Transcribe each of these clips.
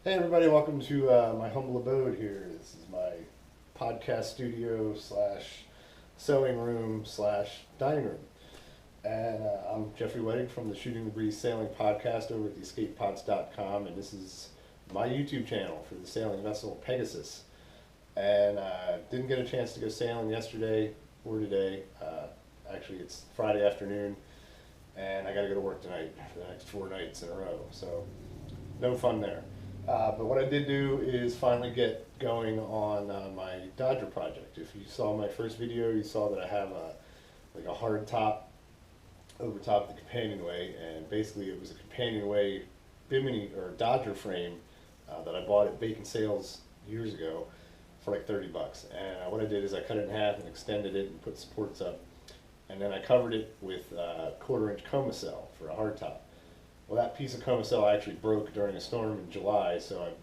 Hey everybody, welcome to my humble abode here. This is my podcast studio slash sewing room slash dining room. And I'm Jeffrey Wedding from the Shooting the Breeze Sailing Podcast over at theescapepods.com, and this is my YouTube channel for the sailing vessel Pegasus. And didn't get a chance to go sailing yesterday or today. Actually, it's Friday afternoon, and I got to go to work tonight for the next 4 nights in a row. So, no fun there. But what I did do is finally get going on my Dodger project. If you saw my first video, you saw that I have a hard top over top of the companionway, and basically it was a companionway bimini or Dodger frame that I bought at Bacon Sales years ago for like 30 bucks. And what I did is I cut it in half and extended it and put supports up, and then I covered it with 1/4 inch coma cell for a hard top. Well, that piece of coma cell actually broke during a storm in July, so I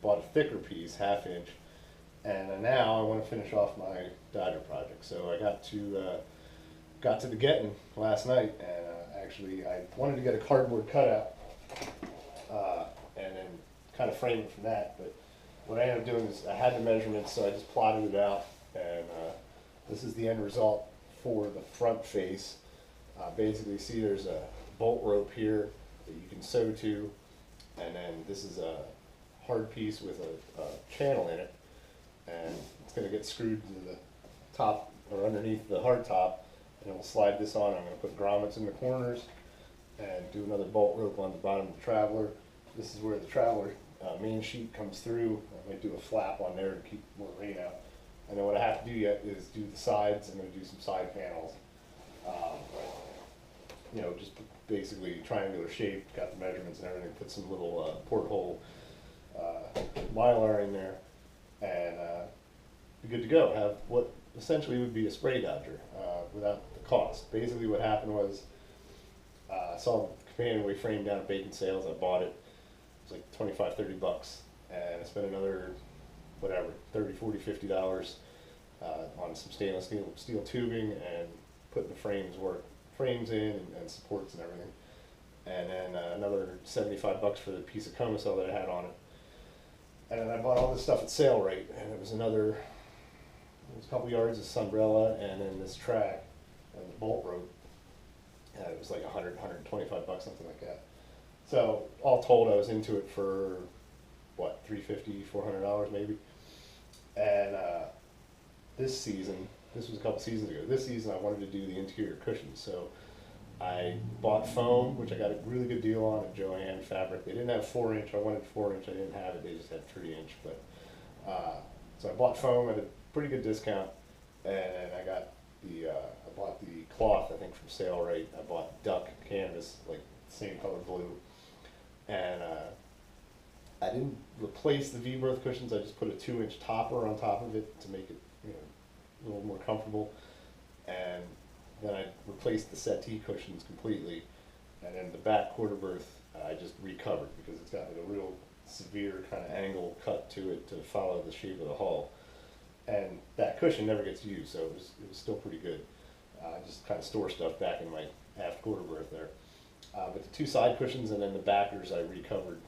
bought a thicker piece, 1/2 inch, and now I want to finish off my Dodger project. So I got to the getting last night, and actually I wanted to get a cardboard cutout and then kind of frame it from that. But what I ended up doing is I had the measurements, so I just plotted it out, and this is the end result for the front face. Basically, see there's a bolt rope here that you can sew to, and then this is a hard piece with a channel in it, and it's going to get screwed to the top or underneath the hard top, and we'll slide this on. I'm going to put grommets in the corners and do another bolt rope on the bottom of the Traveler. This is where the Traveler main sheet comes through. I might do a flap on there to keep more rain out. And then what I have to do yet is do the sides. I'm going to do some side panels. Just basically triangular shape, got the measurements and everything, put some little porthole mylar in there, and be good to go. Have what essentially would be a spray Dodger without the cost. Basically what happened was I saw the companionway frame down at Bacon Sales. I bought it. It was like 25, 30 bucks, and I spent another whatever, 30, 40, $50 on some stainless steel tubing and putting the frames in and supports and everything, and then another 75 bucks for the piece of coma cell that I had on it. And then I bought all this stuff at sale rate, and it was a couple yards of sunbrella, and then this track and the bolt rope, and it was like 100, 125 bucks, something like that. So all told, I was into it for what, $350, $400 maybe. And this season, this was a couple seasons ago. This season I wanted to do the interior cushions, so I bought foam, which I got a really good deal on at Joann Fabric. They didn't have 4-inch. I wanted 4-inch. I didn't have it. They just had 3-inch. But so I bought foam at a pretty good discount, and I got I bought the cloth, I think, from Sale Right. I bought duck canvas, like same color blue, and I didn't replace the V-berth cushions. I just put a 2-inch topper on top of it to make it, a little more comfortable, and then I replaced the settee cushions completely, and then the back quarter berth I just recovered because it's got like a real severe kind of angle cut to it to follow the shape of the hull, and that cushion never gets used, so it was still pretty good. I just kind of store stuff back in my aft quarter berth there, but the 2 side cushions and then the backers I recovered.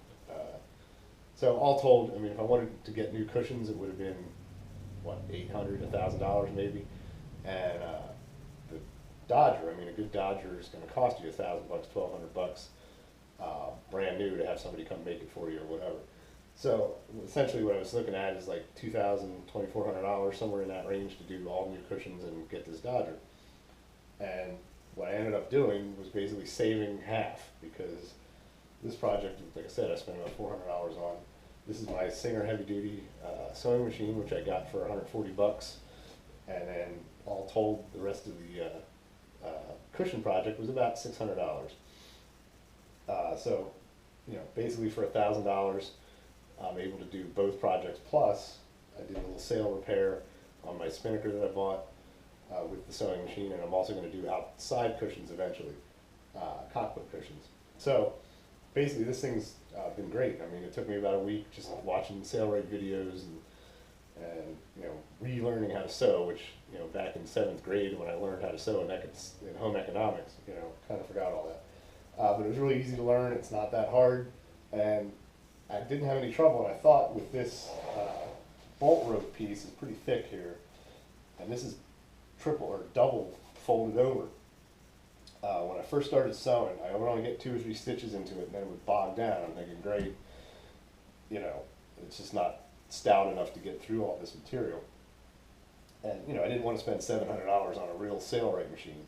So all told, I mean, if I wanted to get new cushions, it would have been what, $800, $1,000 maybe, and the Dodger, I mean, a good Dodger is going to cost you $1,000, $1,200, brand new, to have somebody come make it for you or whatever. So essentially what I was looking at is like $2,000, $2,400, somewhere in that range, to do all new cushions and get this Dodger. And what I ended up doing was basically saving half, because this project, like I said, I spent about $400 on. This is my Singer heavy duty sewing machine, which I got for 140 bucks, and then all told, the rest of the cushion project was about $600. So, basically for $1,000, I'm able to do both projects. Plus, I did a little sail repair on my spinnaker that I bought with the sewing machine, and I'm also going to do outside cushions eventually, cockpit cushions. So basically this thing's been great. I mean, it took me about a week just watching sail right videos and relearning how to sew, which back in 7th grade when I learned how to sew in home economics, kind of forgot all that. But it was really easy to learn. It's not that hard, and I didn't have any trouble, and I thought with this bolt rope piece is pretty thick here, and this is triple or double folded over. When I first started sewing, I would only get 2 or 3 stitches into it, and then it would bog down. I'm thinking, great, you know, it's just not stout enough to get through all this material. And, you know, I didn't want to spend $700 on a real sailrite machine.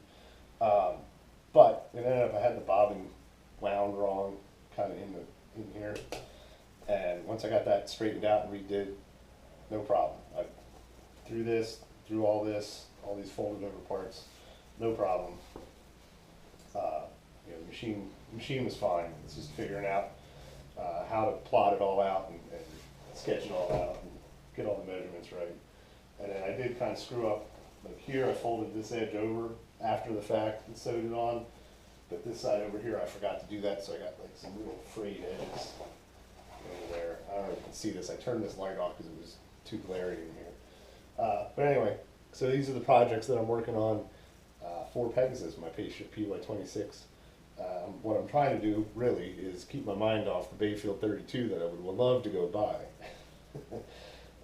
But it ended up, I had the bobbin wound wrong, kind of in here. And once I got that straightened out and redid, no problem. I threw all these folded over parts, no problem. You know, the machine was fine. It's just figuring out how to plot it all out and sketch it all out and get all the measurements right. And then I did kind of screw up. Like here, I folded this edge over after the fact and sewed it on. But this side over here, I forgot to do that, so I got like some little frayed edges over there. I don't know if you can see this. I turned this light off because it was too glary in here. But anyway, so these are the projects that I'm working on for Pegasus, my Spaceship PY26. What I'm trying to do, really, is keep my mind off the Bayfield 32 that I would love to go buy.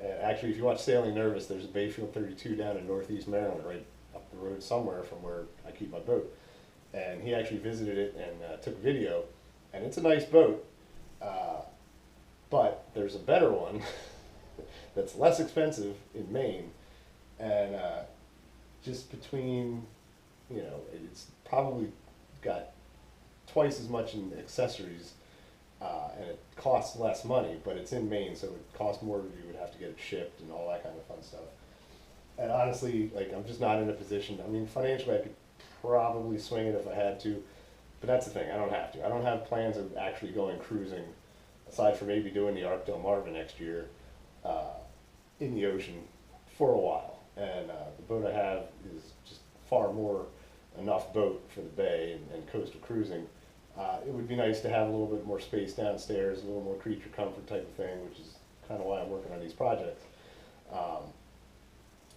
And actually, if you watch Sailing Nervous, there's a Bayfield 32 down in northeast Maryland, right up the road somewhere from where I keep my boat. And he actually visited it and took a video, and it's a nice boat, but there's a better one that's less expensive in Maine, and just between, you know, it's probably got twice as much in accessories, and it costs less money, but it's in Maine, so it costs more. You would have to get it shipped and all that kind of fun stuff. And honestly, like, I'm just not in a position. I mean, financially, I could probably swing it if I had to, but that's the thing. I don't have to. I don't have plans of actually going cruising, aside from maybe doing the Arc Del Marva next year, in the ocean for a while. And the boat I have is just far more enough boat for the bay and coastal cruising. It would be nice to have a little bit more space downstairs, a little more creature comfort type of thing, which is kind of why I'm working on these projects.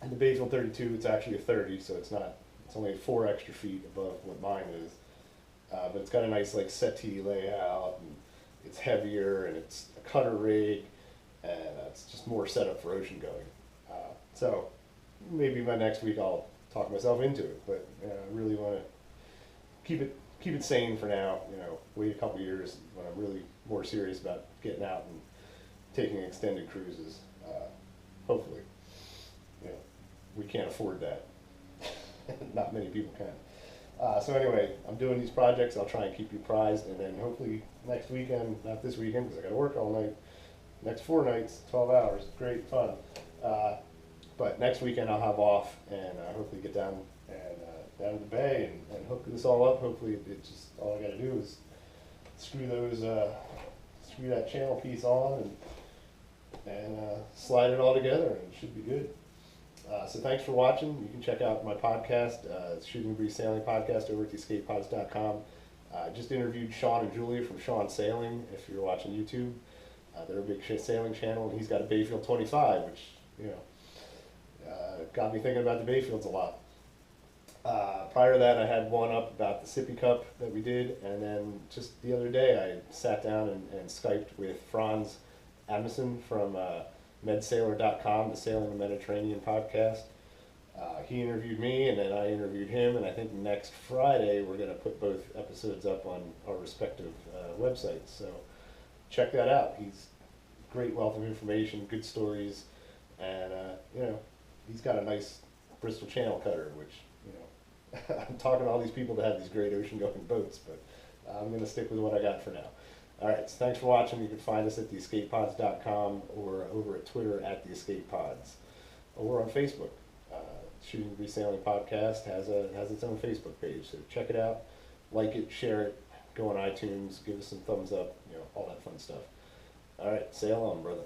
And the Bayfield 32, it's actually a 30, so it's only 4 extra feet above what mine is. But it's got a nice like settee layout, and it's heavier, and it's a cutter rig, and it's just more set up for ocean going. So maybe by next week I'll talk myself into it, but I really want to keep it sane for now. You know, wait a couple years when I'm really more serious about getting out and taking extended cruises. Hopefully, you know, we can't afford that. Not many people can. So anyway, I'm doing these projects. I'll try and keep you apprised, and then hopefully next weekend, not this weekend because I got to work all night. Next 4 nights, 12 hours, great fun. But next weekend I'll have off, and hopefully get down to the bay and hook this all up. Hopefully, it just all I got to do is screw that channel piece on and slide it all together, and it should be good. So thanks for watching. You can check out my podcast, Shooting Breeze Sailing Podcast, over at theescapepods.com. Just interviewed Sean and Julia from Sean Sailing, if you're watching YouTube. They're a big sailing channel, and he's got a Bayfield 25, which, you know, got me thinking about the Bayfields a lot. Prior to that, I had one up about the Sippy Cup that we did, and then just the other day I sat down and Skyped with Franz Amundsen from medsailor.com, the Sailing the Mediterranean podcast. He interviewed me, and then I interviewed him, and I think next Friday we're going to put both episodes up on our respective websites, so check that out. He's a great wealth of information, good stories, and you know, he's got a nice Bristol Channel cutter, which, you know, I'm talking to all these people that have these great ocean-going boats, but I'm going to stick with what I got for now. All right, so thanks for watching. You can find us at theescapepods.com or over at Twitter at theescapepods, or on Facebook. Shooting Breeze Sailing Podcast has its own Facebook page, so check it out, like it, share it, go on iTunes, give us some thumbs up, you know, all that fun stuff. All right, sail on, brother.